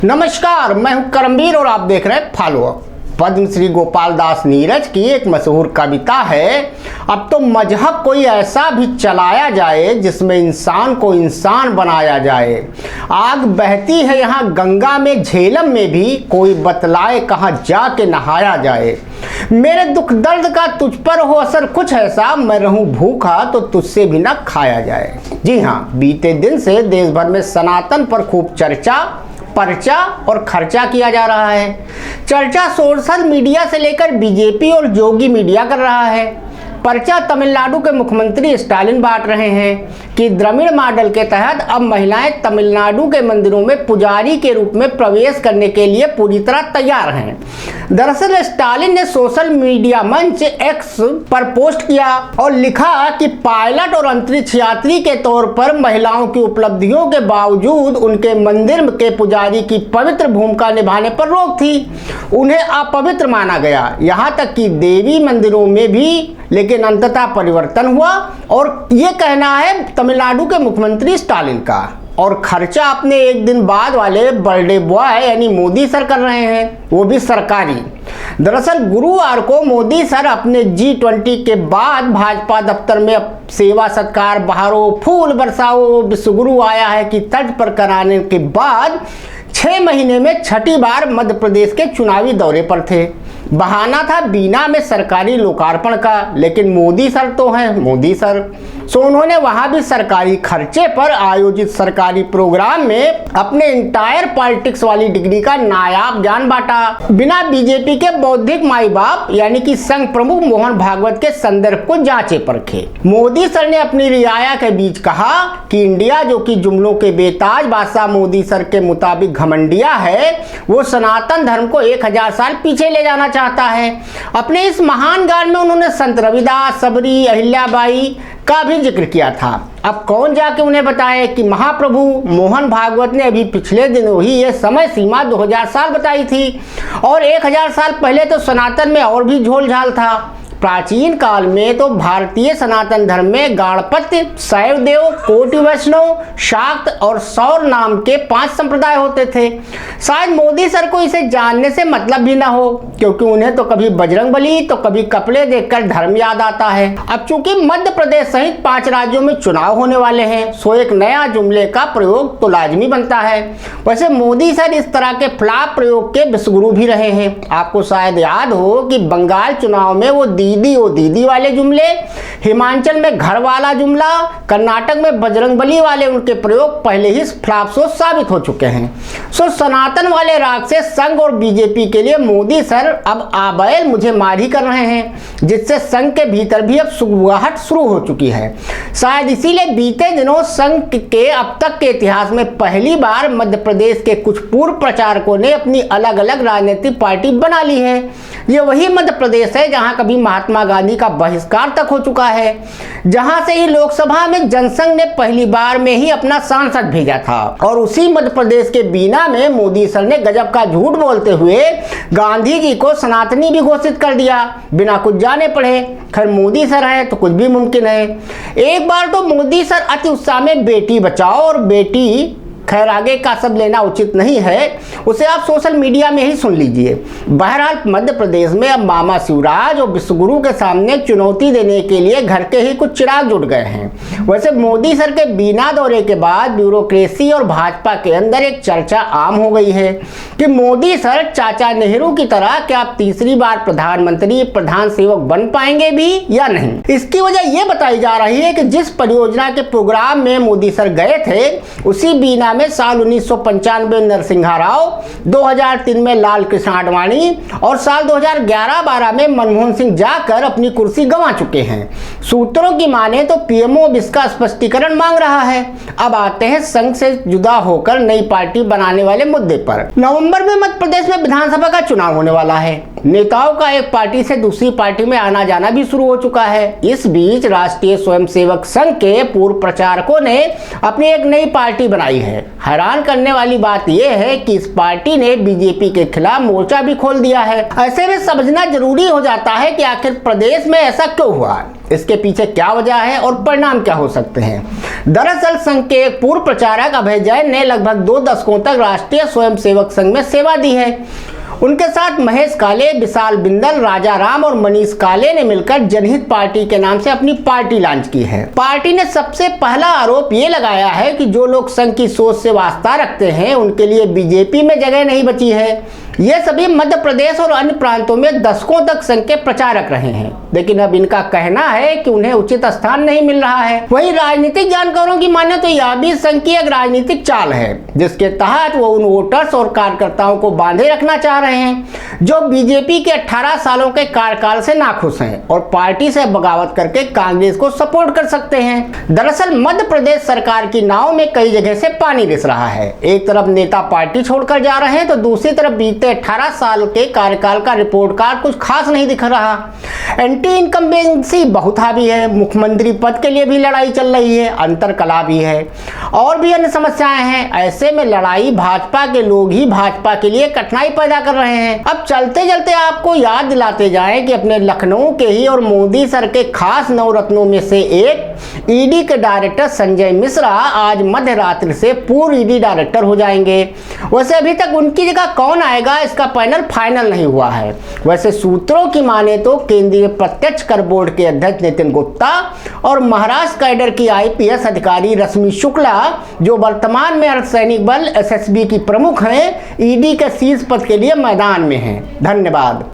नमस्कार, मैं हूं करमवीर और आप देख रहे हैं फॉलो अप। पद्मश्री गोपाल दास नीरज की एक मशहूर कविता है, अब तो मजहब कोई ऐसा भी चलाया जाए जिसमें इंसान को इंसान बनाया जाए। आग बहती है यहाँ गंगा में, झेलम में भी कोई बतलाए कहाँ जाके नहाया जाए। मेरे दुख दर्द का तुझ पर हो असर कुछ ऐसा, मैं रहूं भूखा तो तुझसे भी ना खाया जाए। जी हाँ, बीते दिन से देश भर में सनातन पर खूब चर्चा, पर्चा और खर्चा किया जा रहा है। चर्चा सोशल मीडिया से लेकर बीजेपी और जोगी मीडिया कर रहा है। पर्चा तमिलनाडु के मुख्यमंत्री स्टालिन बांट रहे हैं कि द्रविड़ मॉडल के तहत अब महिलाएं तमिलनाडु के मंदिरों में पुजारी के रूप में प्रवेश करने के लिए पूरी तरह तैयार हैं। दरअसल स्टालिन ने सोशल मीडिया मंच एक्स पर पोस्ट किया और लिखा कि पायलट और अंतरिक्ष यात्री के तौर पर महिलाओं की उपलब्धियों के बावजूद उनके मंदिर के पुजारी की पवित्र भूमिका निभाने पर रोक थी। उन्हें अपवित्र माना गया, यहाँ तक कि देवी मंदिरों में भी। लेकिन अंततः परिवर्तन हुआ और ये कहना है तमिलनाडु के मुख्यमंत्री स्टालिन का। और खर्चा अपने एक दिन बाद वाले बर्थडे बॉय यानी मोदी सर कर रहे हैं, वो भी सरकारी। दरअसल गुरुवार को मोदी सर अपने G20 के बाद भाजपा दफ्तर में सेवा सत्कार, बहारो, फूल बरसाओ, विश्वगुरु आया है कि तर्ज पर कराने के बाद 6 महीने में छठी बार मध्य प्रदेश के चुनावी दौरे पर थे। बहाना था बीना में सरकारी लोकार्पण का, लेकिन मोदी सर तो हैं मोदी सर, सो उन्होंने वहां भी सरकारी खर्चे पर आयोजित सरकारी प्रोग्राम में अपने इंटायर पॉलिटिक्स वाली डिग्री का नायाब ज्ञान बांटा, बिना बीजेपी के बौद्धिक माई बाप यानी कि संघ प्रमुख मोहन भागवत के संदर्भ को जांचे परखे। मोदी सर ने अपनी रियाया के बीच कहा कि इंडिया, जो कि जुमलों के बेताज बादशाह मोदी सर के मुताबिक घमंडिया है, वो सनातन धर्म को 1000 साल पीछे ले जाना चाहता है। अपने इस महान गान में उन्होंने संत रविदास, सबरी, अहिल्याबाई का भी जिक्र किया था। अब कौन जाके उन्हें बताए कि महाप्रभु मोहन भागवत ने अभी पिछले दिनों ही ये समय सीमा 2000 साल बताई थी और 1000 साल पहले तो सनातन में और भी झोल झाल था। प्राचीन काल में तो भारतीय सनातन धर्म में गाणपत्य, शैवदेव, कोटि वैष्णव, शाक्त और सौर नाम के 5 संप्रदाय होते थे। शायद मोदी सर को इसे जानने से मतलब भी ना हो, क्योंकि उन्हें तो कभी बजरंगबली तो कभी कपड़े देखकर धर्म याद आता है। अब चूंकि मध्य प्रदेश सहित 5 राज्यों में चुनाव होने वाले हैं, सो एक नया जुमले का प्रयोग तो लाजमी बनता है। वैसे मोदी सर इस तरह के फ्लॉप प्रयोग के विश्वगुरु भी रहे हैं। आपको शायद याद हो कि बंगाल चुनाव में वो दीदी ओ दीदी वाले जुमले, हिमाचल में घर वाला जुमला, कर्नाटक में बजरंगबली वाले उनके प्रयोग पहले ही फ्लॉप साबित हो चुके हैं। सो सनातन वाले राग से संघ और बीजेपी के लिए मोदी सर अब आबैल मुझे मार ही कर रहे हैं, जिससे संघ के भीतर भी अब सुगबुगाहट शुरू हो चुकी है। शायद इसीलिए बीते दिनों संघ के अब तक के इतिहास में पहली बार मध्य प्रदेश के कुछ पूर्व प्रचारकों ने अपनी अलग अलग राजनीतिक पार्टी बना ली है। ये वही मध्य प्रदेश है जहां कभी महात्मा गांधी का बहिष्कार तक हो चुका है, जहां से ही लोकसभा में जनसंघ ने पहली बार में ही अपना सांसद भेजा था। और उसी मध्य प्रदेश के बीना में मोदी सर ने गजब का झूठ बोलते हुए गांधी जी को सनातनी भी घोषित कर दिया, बिना कुछ जाने पड़े। खैर मोदी सर है तो कुछ भी मुमकिन है। एक बार तो मोदी सर अति उत्साह में बेटी बचाओ और बेटी, खैर आगे का सब लेना उचित नहीं है, उसे आप सोशल मीडिया में ही सुन लीजिए। बहरहाल मध्य प्रदेश में अब मामा शिवराज और विश्वगुरु के सामने चुनौती देने के लिए घर के ही कुछ चिराग जुट गए हैं। वैसे मोदी सर के बीना दौरे के बाद ब्यूरोक्रेसी और भाजपा के अंदर एक चर्चा आम हो गई है कि मोदी सर चाचा नेहरू की तरह क्या आप तीसरी बार प्रधानमंत्री, प्रधान सेवक बन पाएंगे भी या नहीं। इसकी वजह यह बताई जा रही है कि जिस परियोजना के प्रोग्राम में मोदी सर गए थे, उसी बीना में साल 1995 में नरसिंहा राव, 2003 में लाल कृष्ण आडवाणी और साल 2011-12 में मनमोहन सिंह जाकर अपनी कुर्सी गंवा चुके हैं। सूत्रों की माने तो पीएमओ इसका स्पष्टीकरण मांग रहा है। अब आते हैं संघ से जुदा होकर नई पार्टी बनाने वाले मुद्दे पर। नवंबर में मध्य प्रदेश में विधानसभा का चुनाव होने वाला है। नेताओं का एक पार्टी से दूसरी पार्टी में आना जाना भी शुरू हो चुका है। इस बीच राष्ट्रीय स्वयंसेवक संघ के पूर्व प्रचारकों ने अपनी एक नई पार्टी बनाई है। हैरान करने वाली बात यह है कि इस पार्टी ने बीजेपी के खिलाफ मोर्चा भी खोल दिया है। ऐसे में समझना जरूरी हो जाता है कि आखिर प्रदेश में ऐसा क्यों हुआ। इसके पीछे क्या वजह है और परिणाम क्या हो सकते हैं? दरअसल संघ के एक पूर्व प्रचारक अभय जैन ने लगभग 2 दशकों तक राष्ट्रीय स्वयंसेवक संघ में सेवा दी है। उनके साथ महेश काले, विशाल बिंदल, राजा राम और मनीष काले ने मिलकर जनहित पार्टी के नाम से अपनी पार्टी लॉन्च की है। पार्टी ने सबसे पहला आरोप ये लगाया है कि जो लोग संघ की सोच से वास्ता रखते हैं उनके लिए बीजेपी में जगह नहीं बची है। ये सभी मध्य प्रदेश और अन्य प्रांतों में दशकों तक संघ के प्रचारक रहे हैं, लेकिन अब इनका कहना है कि उन्हें उचित स्थान नहीं मिल रहा है। वहीं राजनीतिक जानकारों की माने तो यह भी संघ की एक राजनीतिक चाल है, जिसके तहत वो उन वोटर्स और कार्यकर्ताओं को बांधे रखना चाह रहे हैं जो बीजेपी के 18 सालों के कार्यकाल से नाखुश हैं और पार्टी से बगावत करके कांग्रेस को सपोर्ट कर सकते हैं। दरअसल मध्य प्रदेश सरकार की नाव में कई जगह से पानी रिस रहा है। एक तरफ नेता पार्टी छोड़कर जा रहे हैं तो दूसरी तरफ बीते 18 साल के कार्यकाल का रिपोर्ट कार्ड कुछ खास नहीं दिख रहा। एंटी इनकम्बेंसी बहुत हावी है, मुख्यमंत्री पद के लिए भी लड़ाई चल रही है, अंतर कला भी है और भी अन्य समस्याएं हैं। ऐसे में लड़ाई भाजपा के लोग ही भाजपा के लिए कठिनाई पैदा कर रहे हैं। अब चलते चलते आपको याद दिलाते जाएं कि अपने लखनऊ के ही और मोदी सर के खास नवरत्नों में से एक ईडी के डायरेक्टर संजय मिश्रा आज मध्य रात्रि से पूर्व ईडी डायरेक्टर हो जाएंगे। वैसे अभी तक उनकी जगह कौन आएगा इसका पैनल फाइनल नहीं हुआ है। वैसे सूत्रों की माने तो केंद्रीय प्रत्यक्ष कर बोर्ड के अध्यक्ष नितिन गुप्ता और महाराष्ट्र कैडर की आईपीएस अधिकारी रश्मि शुक्ला, जो वर्तमान में अर्धसैनिक बल एसएसबी की प्रमुख हैं, ईडी के शीर्ष पद के लिए मैदान में हैं। धन्यवाद।